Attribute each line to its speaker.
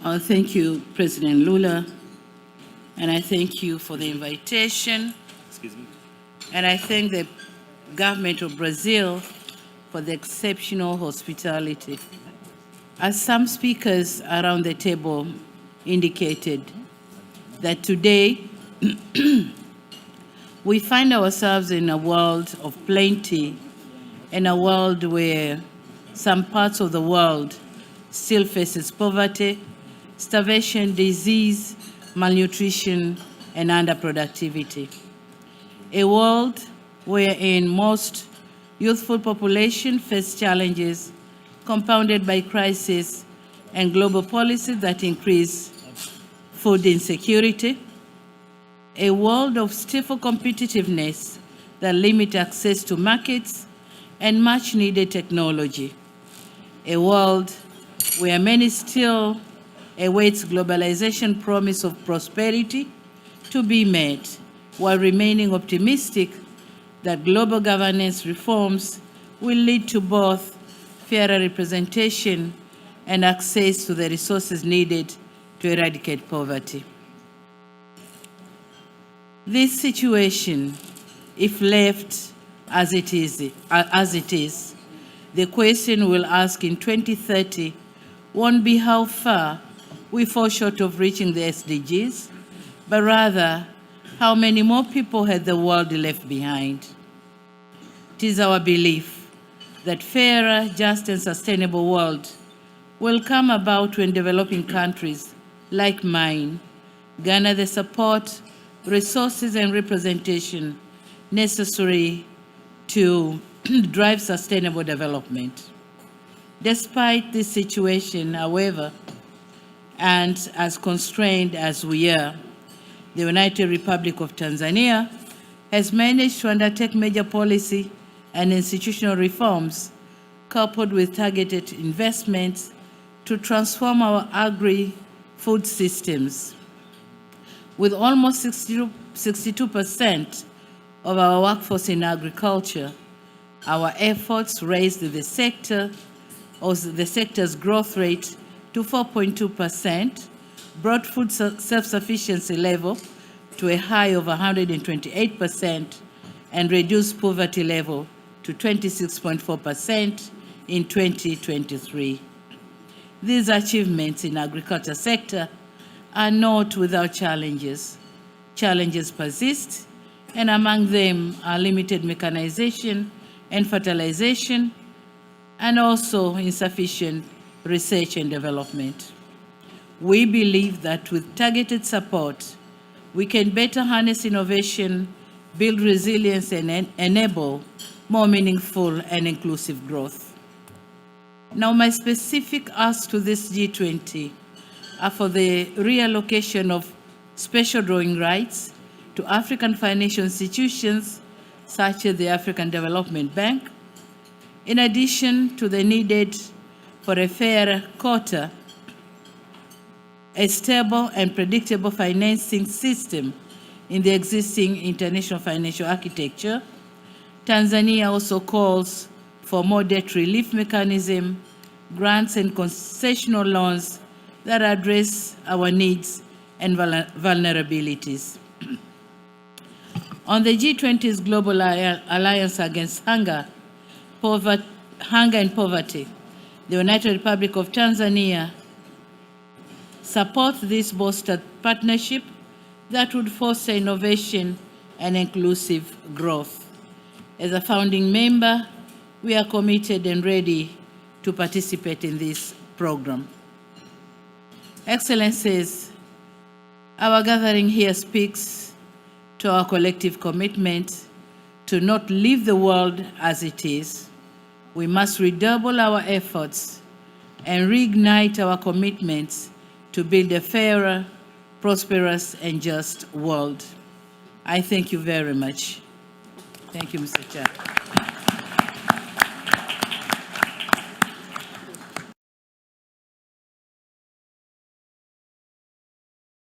Speaker 1: Thank you, President Lula, and I thank you for the invitation.
Speaker 2: Excuse me.
Speaker 1: And I thank the government of Brazil for the exceptional hospitality. As some speakers around the table indicated, that today we find ourselves in a world of plenty, in a world where some parts of the world still faces poverty, starvation, disease, malnutrition, and underproductivity. A world wherein most youthful population face challenges compounded by crisis and global policies that increase food insecurity. A world of stifle competitiveness that limit access to markets and much needed technology. A world where many still awaits globalization promise of prosperity to be met, while remaining optimistic that global governance reforms will lead to both fairer representation and access to the resources needed to eradicate poverty. This situation, if left as it is, the question we'll ask in 2030 won't be how far we fall short of reaching the SDGs, but rather how many more people had the world left behind. It is our belief that fairer, just, and sustainable world will come about when developing countries like mine garner the support, resources, and representation necessary to drive sustainable development. Despite this situation, however, and as constrained as we are, the United Republic of Tanzania has managed to undertake major policy and institutional reforms coupled with targeted investments to transform our agri-food systems. With almost 62% of our workforce in agriculture, our efforts raised the sector's growth rate to 4.2%, brought food self-sufficiency level to a high of 128%, and reduced poverty level to 26.4% in 2023. These achievements in agriculture sector are not without challenges. Challenges persist, and among them are limited mechanization and fertilization, and also insufficient research and development. We believe that with targeted support, we can better harness innovation, build resilience, and enable more meaningful and inclusive growth. Now, my specific asks to this G20 are for the reallocation of special drawing rights to African financial institutions such as the African Development Bank, in addition to the needed for a fair quota, a stable and predictable financing system in the existing international financial architecture. Tanzania also calls for more debt relief mechanism, grants and concessional loans that address our needs and vulnerabilities. On the G20's Global Alliance Against Hunger and Poverty, the United Republic of Tanzania supports this bolstered partnership that would foster innovation and inclusive growth. As a founding member, we are committed and ready to participate in this program. Excellencies, our gathering here speaks to our collective commitment to not leave the world as it is. We must redouble our efforts and reignite our commitments to build a fairer, prosperous, and just world. I thank you very much. Thank you, Mr. Chair.